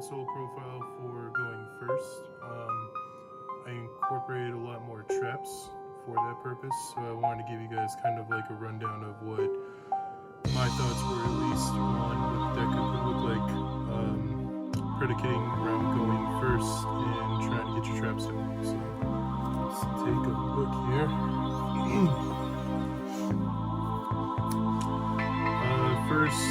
Swordsoul profile for going first. I incorporated a lot more traps for that purpose, so I wanted to give you guys kind of like a rundown of what my thoughts were, at least on what the deck could look like, predicating around going first and trying to get your traps down. So let's take a look here. First,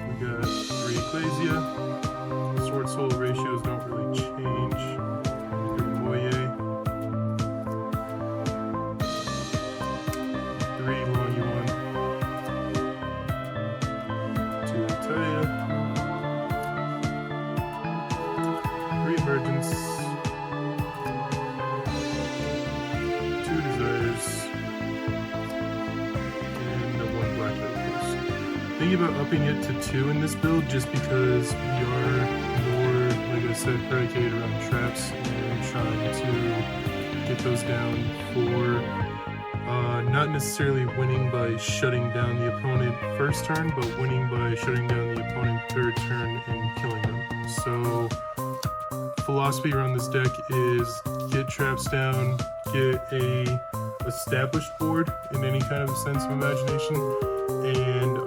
we got 3 Ecclesia. Swordsoul ratios don't really change. 3 Moye. 3 Long Yuan. 2 Taya. 3 Emergence. 2 Desires. And 1 Black Hole. Thinking about upping it to 2 in this build just because we are more, like I said, predicated around traps and trying to get those down for not necessarily winning by shutting down the opponent first turn, but winning by shutting down the opponent third turn and killing them. So philosophy around this deck is get traps down, get a established board in any kind of sense of imagination, and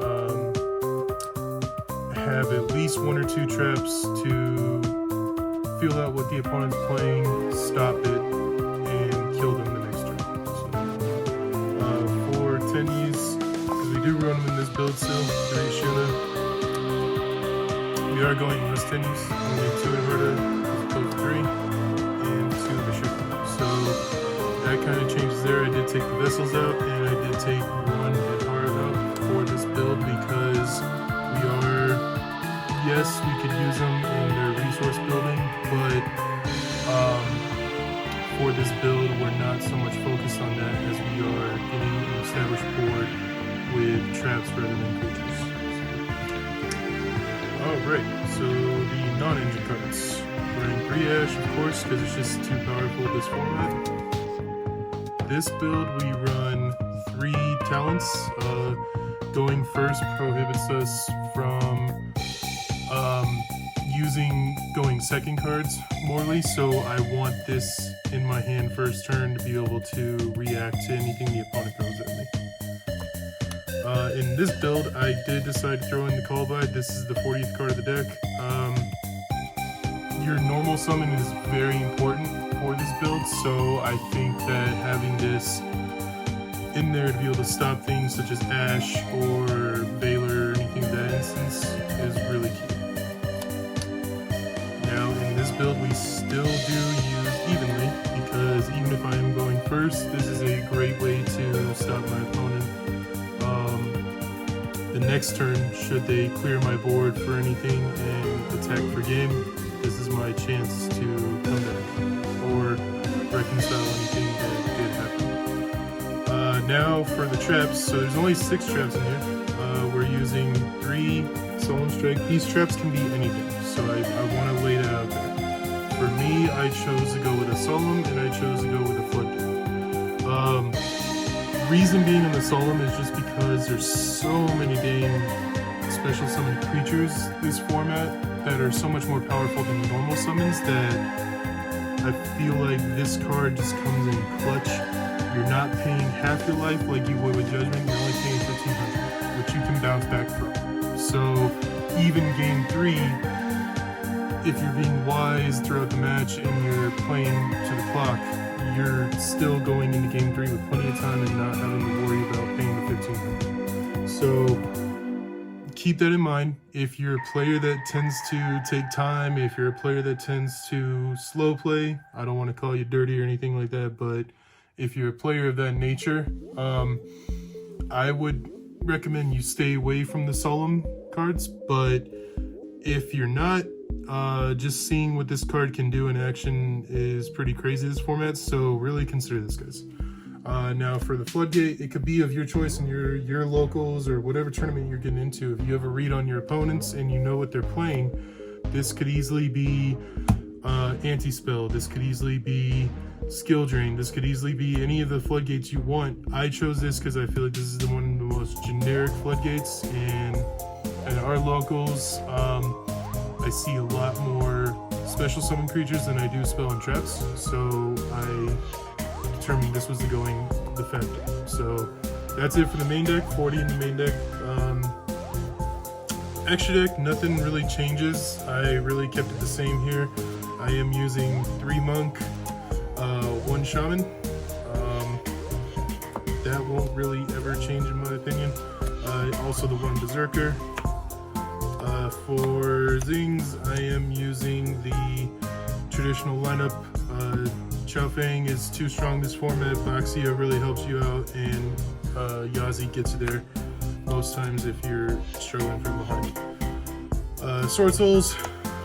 have at least 1 or 2 traps to feel out what the opponent's playing, stop it, and kill them the next turn. So, for Tennies, because we do run them in this build still, 3 Shuna. We are going less Tennies, only 2 Inverta as opposed to 3, and 2 Vishuka. So that kind of changes there. I did take the Vessels out, and I did take 1 Adhara out for this build because we are, yes, we could use them in their resource building, but for this build, we're not so much focused on that as we are getting an established board with traps rather than creatures. Alright, so the non-engine cards. Running 3 Ash, of course, because it's just too powerful this format. This build, we run 3 talents. Going first prohibits us from using going second cards morally, so I want this in my hand first turn to be able to react to anything the opponent throws at me. In this build, I did decide to throw in the Callby. This is the 40th card of the deck. Your normal summon is very important for this build, so I think that having this in there to be able to stop things such as Ash or Valor or anything of that instance is really key. Now in this build we still do use evenly, because even if I am going first, this is a great way to stop my opponent. The next turn, should they clear my board for anything and attack for game, this is my chance to come back or reconcile anything that did happen. Now for the traps, so there's only 6 traps in here. We're using 3 Solemn Strike. These traps can be anything, so I want to lay that out there. For me, I chose to go with a Solemn, and I chose to go with a Floodgate. Reason being on the Solemn is just because there's so many dang special summon creatures this format that are so much more powerful than the normal summons that I feel like this card just comes in clutch. You're not paying half your life like you would with Judgment, you're only paying 1,500, which you can bounce back from. So even game 3, if you're being wise throughout the match and you're playing to the clock, you're still going into game 3 with plenty of time and not having to worry about paying the 1,500. So keep that in mind. If you're a player that tends to take time, if you're a player that tends to slow play, I don't want to call you dirty or anything like that, but if you're a player of that nature, I would recommend you stay away from the Solemn cards. But if you're not, just seeing what this card can do in action is pretty crazy this format, so really consider this, guys. Now for the Floodgate, it could be of your choice in your locals or whatever tournament you're getting into. If you have a read on your opponents and you know what they're playing, this could easily be anti-spell, this could easily be skill drain, this could easily be any of the floodgates you want. I chose this because I feel like this is one of the most generic floodgates, and at our locals, I I see a lot more special summon creatures than I do spell and traps, so I determined this was the factor. So that's it for the main deck. 40 in the main deck. Extra deck, nothing really changes. I really kept it the same here. I am using 3 Monk, 1 Shaman. That won't really ever change in my opinion. Also the 1 Berserker. For Zings, I am using the traditional lineup. Chao Fang is too strong this format, Boxia really helps you out, and Yazi gets you there most times if you're struggling from behind. Swordsoul's,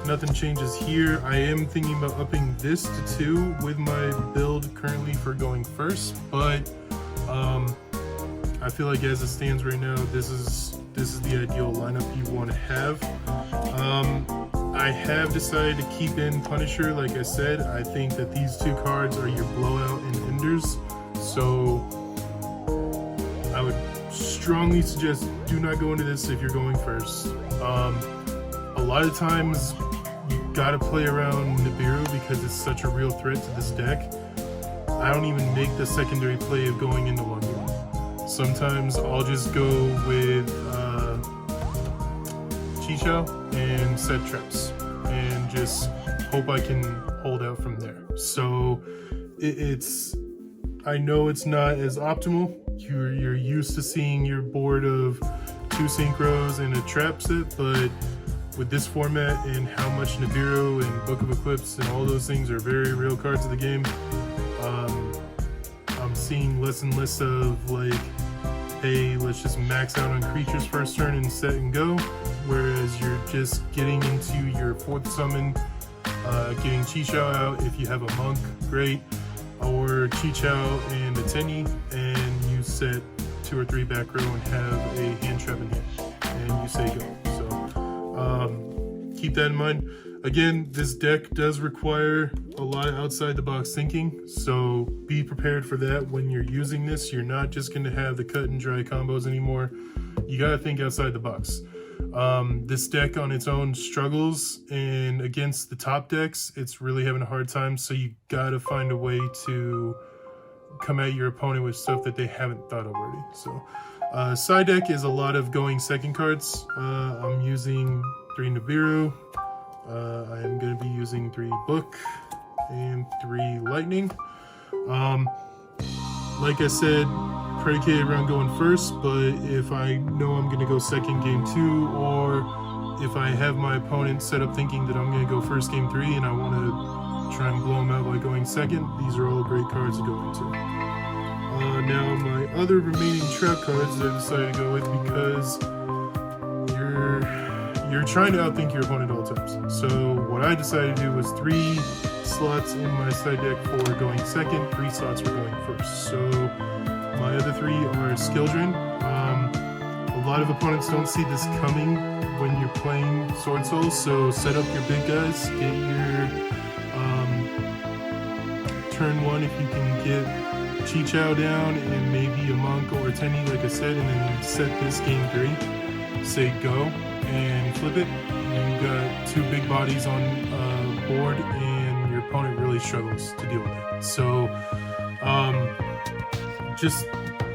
nothing changes here. I am thinking about upping this to 2 with my build currently for going first, but I feel like as it stands right now, this is the ideal lineup you want to have. I have decided to keep in Punisher. Like I said, I think that these 2 cards are your blowout and enders, so I would strongly suggest do not go into this if you're going first. A lot of times you gotta play around Nibiru because it's such a real threat to this deck. I don't even make the secondary play of going into 1-1. Sometimes I'll just go with Yugioh and set traps and just hope I can hold out from there. So I know it's not as optimal. You're used to seeing your board of 2 synchros and a trap set, but with this format and how much Nibiru and Book of Eclipse and all those things are very real cards of the game, I'm seeing less and less of like, hey, let's just max out on creatures first turn and set and go, whereas you're just getting into your 4th summon, getting Yugioh out if you have a Monk, great, or Yugioh and a Tenyi, and you set 2 or 3 back row and have a hand trap in hand, and you say go. So keep that in mind. Again, this deck does require a lot of outside the box thinking, so be prepared for that when you're using this. You're not just going to have the cut and dry combos anymore. You got to think outside the box. This deck on its own struggles, and against the top decks, it's really having a hard time, so you got to find a way to come at your opponent with stuff that they haven't thought of already. So side deck is a lot of going second cards. I'm using 3 Nibiru. I am going to be using 3 Book and 3 Lightning. Like I said, predicated around going first, but if I know I'm going to go second game 2, or if I have my opponent set up thinking that I'm going to go first game 3 and I want to try and blow them out by going second, these are all great cards to go into. Now my other remaining trap cards that I decided to go with, because you're trying to outthink your opponent at all times. So what I decided to do was 3 slots in my side deck for going second, 3 slots for going first. So my other 3 are Skill Drain. A lot of opponents don't see this coming when you're playing Swordsoul, so set up your big guys, get your turn 1 if you can get Yugioh down and maybe a Monk or a Tenyi, like I said, and then set this game 3, say go, and flip it. And you've got 2 big bodies on board, and your opponent really struggles to deal with that. So just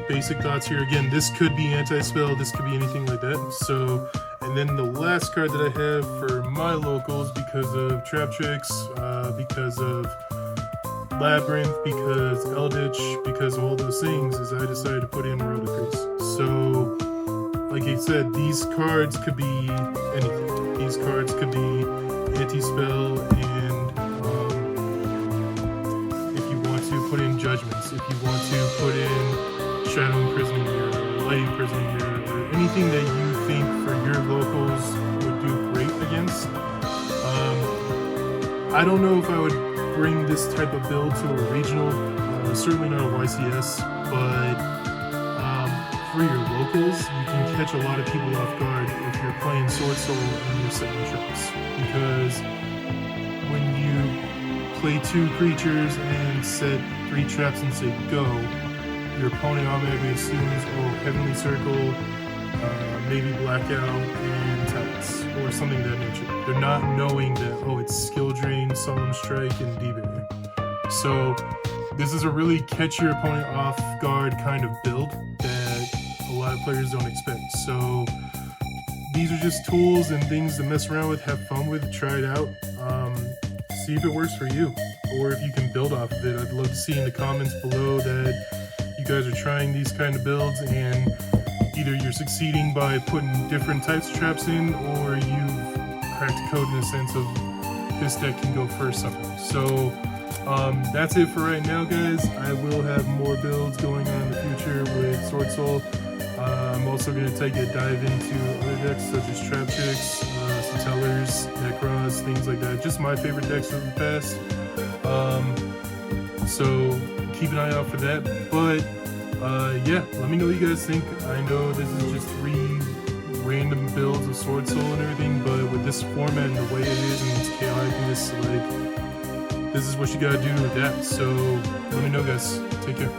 basic thoughts here. Again, this could be anti-spell, this could be anything like that. So, and then the last card that I have for my locals, because of Trap Tricks, because of Labyrinth, because Eldritch, because of all those things, is I decided to put in World Decrease. So, like I said, these cards could be anything. These cards could be anti-spell, and if you want to put in Judgments, if you want to put in Shadow Imprisoning Mirror, or Light Imprisoning Mirror, or anything that you think for your locals would do great against. I don't know if I would bring this type of build to a regional, certainly not a YCS, but for your locals, you can catch a lot of people off guard if you're playing Swordsoul and you're setting traps. Because when you play 2 creatures and set 3 traps and say go, your opponent automatically assumes, oh, Heavenly Circle, maybe Blackout and Talents, or something of that nature. They're not knowing that, oh, it's Skill Drain, Solemn Strike, and D-Barrier. So this is a really catch your opponent off guard kind of build that a lot of players don't expect. So these are just tools and things to mess around with, have fun with, try it out, see if it works for you, or if you can build off of it. I'd love to see in the comments below that you guys are trying these kind of builds and either you're succeeding by putting different types of traps in, or you've cracked code in the sense of this deck can go first somehow. So that's it for right now, guys. I will have more builds going on in the future with Swordsoul. I'm also going to take a dive into other decks such as Trap Chicks, Satellers, Necros, things like that. Just my favorite decks of the past. So keep an eye out for that. But yeah, let me know what you guys think. I know this is just 3 random builds of Swordsoul and everything, but with this format and the way it is and its chaoticness, like, this is what you gotta do to adapt. So let me know, guys. Take care.